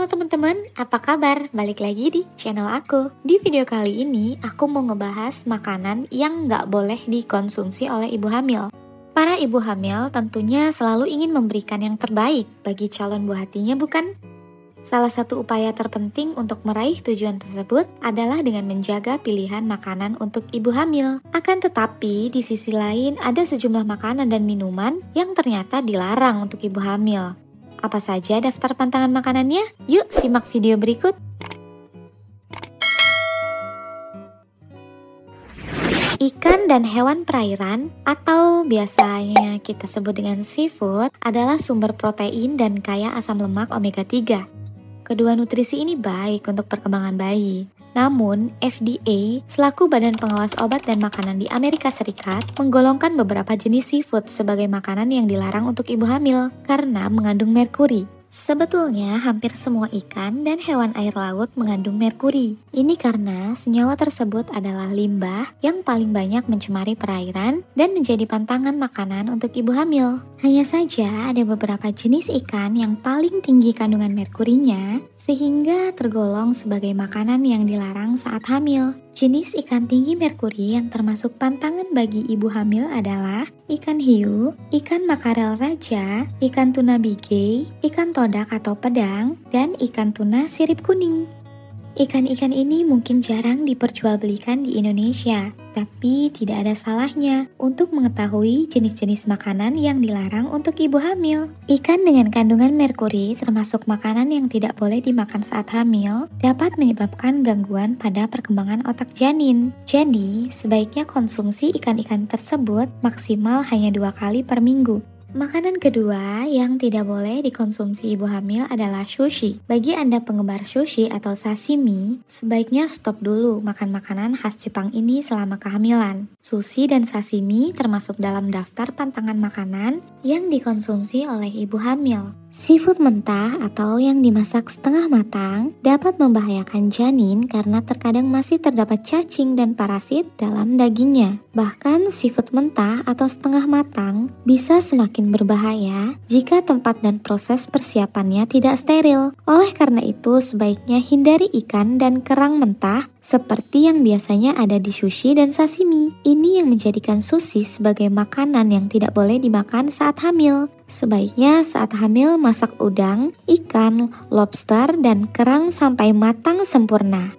Halo teman-teman, apa kabar? Balik lagi di channel aku. Di video kali ini, aku mau ngebahas makanan yang nggak boleh dikonsumsi oleh ibu hamil. Para ibu hamil tentunya selalu ingin memberikan yang terbaik bagi calon buah hatinya, bukan? Salah satu upaya terpenting untuk meraih tujuan tersebut adalah dengan menjaga pilihan makanan untuk ibu hamil. Akan tetapi, di sisi lain ada sejumlah makanan dan minuman yang ternyata dilarang untuk ibu hamil. Apa saja daftar pantangan makanannya? Yuk simak video berikut. Ikan dan hewan perairan atau biasanya kita sebut dengan seafood adalah sumber protein dan kaya asam lemak omega 3. Kedua nutrisi ini baik untuk perkembangan bayi. Namun, FDA selaku Badan Pengawas Obat dan Makanan di Amerika Serikat menggolongkan beberapa jenis seafood sebagai makanan yang dilarang untuk ibu hamil karena mengandung merkuri. Sebetulnya hampir semua ikan dan hewan air laut mengandung merkuri. Ini karena senyawa tersebut adalah limbah yang paling banyak mencemari perairan dan menjadi pantangan makanan untuk ibu hamil. Hanya saja ada beberapa jenis ikan yang paling tinggi kandungan merkurinya sehingga tergolong sebagai makanan yang dilarang saat hamil. Jenis ikan tinggi merkuri yang termasuk pantangan bagi ibu hamil adalah ikan hiu, ikan makarel raja, ikan tuna bige, ikan todak atau pedang, dan ikan tuna sirip kuning. Ikan-ikan ini mungkin jarang diperjualbelikan di Indonesia, tapi tidak ada salahnya untuk mengetahui jenis-jenis makanan yang dilarang untuk ibu hamil. Ikan dengan kandungan merkuri termasuk makanan yang tidak boleh dimakan saat hamil dapat menyebabkan gangguan pada perkembangan otak janin. Jadi, sebaiknya konsumsi ikan-ikan tersebut maksimal hanya 2 kali per minggu. Makanan kedua yang tidak boleh dikonsumsi ibu hamil adalah sushi. Bagi Anda penggemar sushi atau sashimi, sebaiknya stop dulu makan makanan khas Jepang ini selama kehamilan. Sushi dan sashimi termasuk dalam daftar pantangan makanan yang dikonsumsi oleh ibu hamil. Seafood mentah atau yang dimasak setengah matang dapat membahayakan janin karena terkadang masih terdapat cacing dan parasit dalam dagingnya. Bahkan seafood mentah atau setengah matang bisa semakin berbahaya jika tempat dan proses persiapannya tidak steril. Oleh karena itu, sebaiknya hindari ikan dan kerang mentah seperti yang biasanya ada di sushi dan sashimi. Ini yang menjadikan sushi sebagai makanan yang tidak boleh dimakan saat hamil. Sebaiknya saat hamil masak udang, ikan, lobster, dan kerang sampai matang sempurna.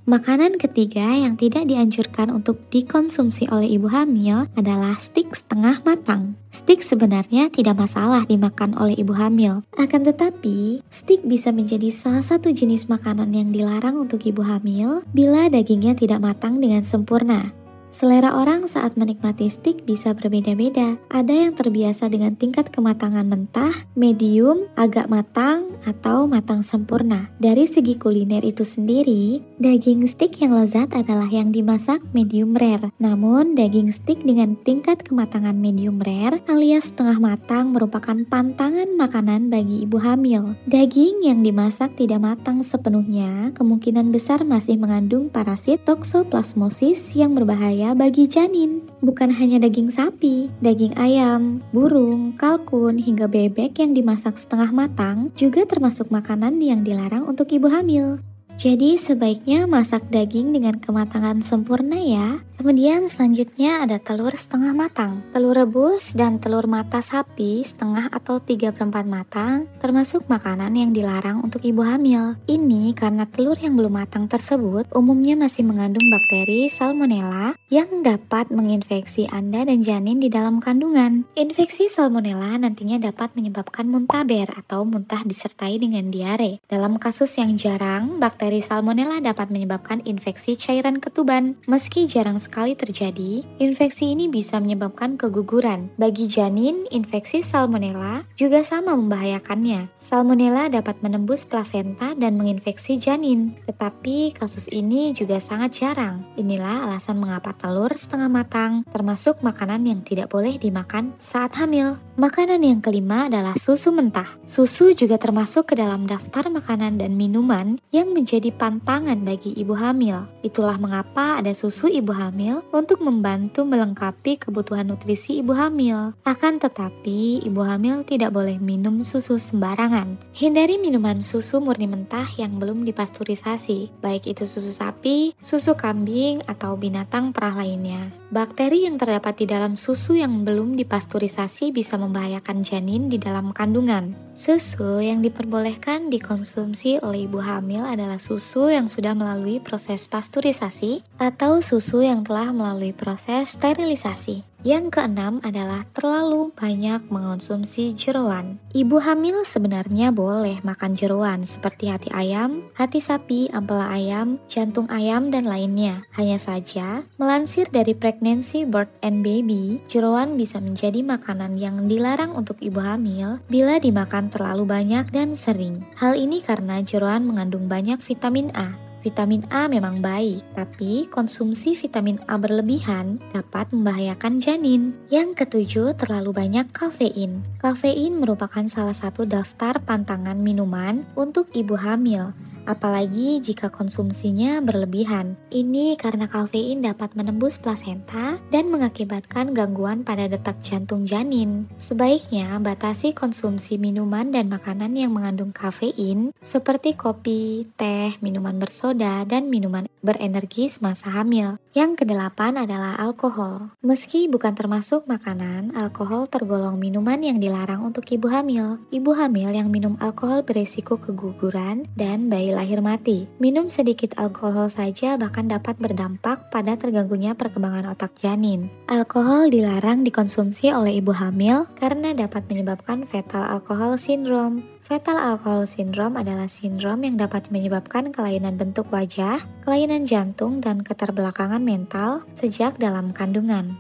Makanan ketiga yang tidak dianjurkan untuk dikonsumsi oleh ibu hamil adalah steak setengah matang. Steak sebenarnya tidak masalah dimakan oleh ibu hamil. Akan tetapi, steak bisa menjadi salah satu jenis makanan yang dilarang untuk ibu hamil bila dagingnya tidak matang dengan sempurna. Selera orang saat menikmati steak bisa berbeda-beda. Ada yang terbiasa dengan tingkat kematangan mentah, medium, agak matang, atau matang sempurna. Dari segi kuliner itu sendiri, daging steak yang lezat adalah yang dimasak medium rare. Namun, daging steak dengan tingkat kematangan medium rare alias setengah matang merupakan pantangan makanan bagi ibu hamil. Daging yang dimasak tidak matang sepenuhnya kemungkinan besar masih mengandung parasit toxoplasmosis yang berbahaya bagi janin. Bukan hanya daging sapi, daging ayam, burung, kalkun, hingga bebek yang dimasak setengah matang juga termasuk makanan yang dilarang untuk ibu hamil. Jadi sebaiknya masak daging dengan kematangan sempurna ya. Kemudian selanjutnya ada telur setengah matang. Telur rebus dan telur mata sapi setengah atau 3/4 matang termasuk makanan yang dilarang untuk ibu hamil. Ini karena telur yang belum matang tersebut umumnya masih mengandung bakteri Salmonella yang dapat menginfeksi Anda dan janin di dalam kandungan. Infeksi Salmonella nantinya dapat menyebabkan muntaber atau muntah disertai dengan diare. Dalam kasus yang jarang, bakteri Salmonella dapat menyebabkan infeksi cairan ketuban. Meski jarang sekali terjadi, infeksi ini bisa menyebabkan keguguran. Bagi janin, infeksi Salmonella juga sama membahayakannya. Salmonella dapat menembus plasenta dan menginfeksi janin. Tetapi kasus ini juga sangat jarang. Inilah alasan mengapa telur setengah matang termasuk makanan yang tidak boleh dimakan saat hamil. Makanan yang kelima adalah susu mentah. Susu juga termasuk ke dalam daftar makanan dan minuman yang menjadi pantangan bagi ibu hamil. Itulah mengapa ada susu ibu hamil untuk membantu melengkapi kebutuhan nutrisi ibu hamil. Akan tetapi, ibu hamil tidak boleh minum susu sembarangan. Hindari minuman susu murni mentah yang belum dipasteurisasi, baik itu susu sapi, susu kambing, atau binatang perah lainnya. Bakteri yang terdapat di dalam susu yang belum dipasteurisasi bisa membahayakan janin di dalam kandungan. Susu yang diperbolehkan dikonsumsi oleh ibu hamil adalah susu yang sudah melalui proses pasteurisasi atau susu yang telah melalui proses sterilisasi. Yang keenam adalah terlalu banyak mengonsumsi jeroan. Ibu hamil sebenarnya boleh makan jeroan seperti hati ayam, hati sapi, ampela ayam, jantung ayam, dan lainnya. Hanya saja, melansir dari Pregnancy, Birth and Baby, jeroan bisa menjadi makanan yang dilarang untuk ibu hamil bila dimakan terlalu banyak dan sering. Hal ini karena jeroan mengandung banyak vitamin A. Vitamin A memang baik, tapi konsumsi vitamin A berlebihan dapat membahayakan janin. Yang ketujuh, terlalu banyak kafein. Kafein merupakan salah satu daftar pantangan minuman untuk ibu hamil, apalagi jika konsumsinya berlebihan. Ini karena kafein dapat menembus plasenta dan mengakibatkan gangguan pada detak jantung janin. Sebaiknya batasi konsumsi minuman dan makanan yang mengandung kafein seperti kopi, teh, minuman bersoda, dan minuman berenergi semasa hamil. Yang kedelapan adalah alkohol. Meski bukan termasuk makanan, alkohol tergolong minuman yang dilarang untuk ibu hamil. Ibu hamil yang minum alkohol beresiko keguguran dan bayi lahir mati. Minum sedikit alkohol saja bahkan dapat berdampak pada terganggunya perkembangan otak janin. Alkohol dilarang dikonsumsi oleh ibu hamil karena dapat menyebabkan fetal alcohol syndrome. Fetal alcohol syndrome adalah sindrom yang dapat menyebabkan kelainan bentuk wajah, kelainan jantung, dan keterbelakangan mental sejak dalam kandungan.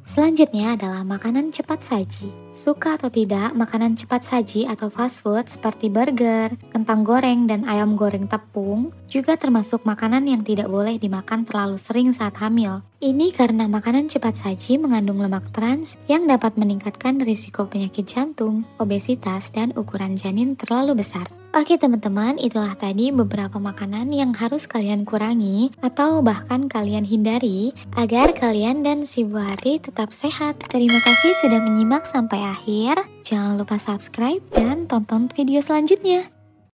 Selanjutnya adalah makanan cepat saji. Suka atau tidak, makanan cepat saji atau fast food seperti burger, kentang goreng, dan ayam goreng tepung juga termasuk makanan yang tidak boleh dimakan terlalu sering saat hamil. Ini karena makanan cepat saji mengandung lemak trans yang dapat meningkatkan risiko penyakit jantung, obesitas, dan ukuran janin terlalu besar. Oke teman-teman, itulah tadi beberapa makanan yang harus kalian kurangi atau bahkan kalian hindari agar kalian dan si buah hati tetap sehat. Terima kasih sudah menyimak sampai akhir. Jangan lupa subscribe dan tonton video selanjutnya.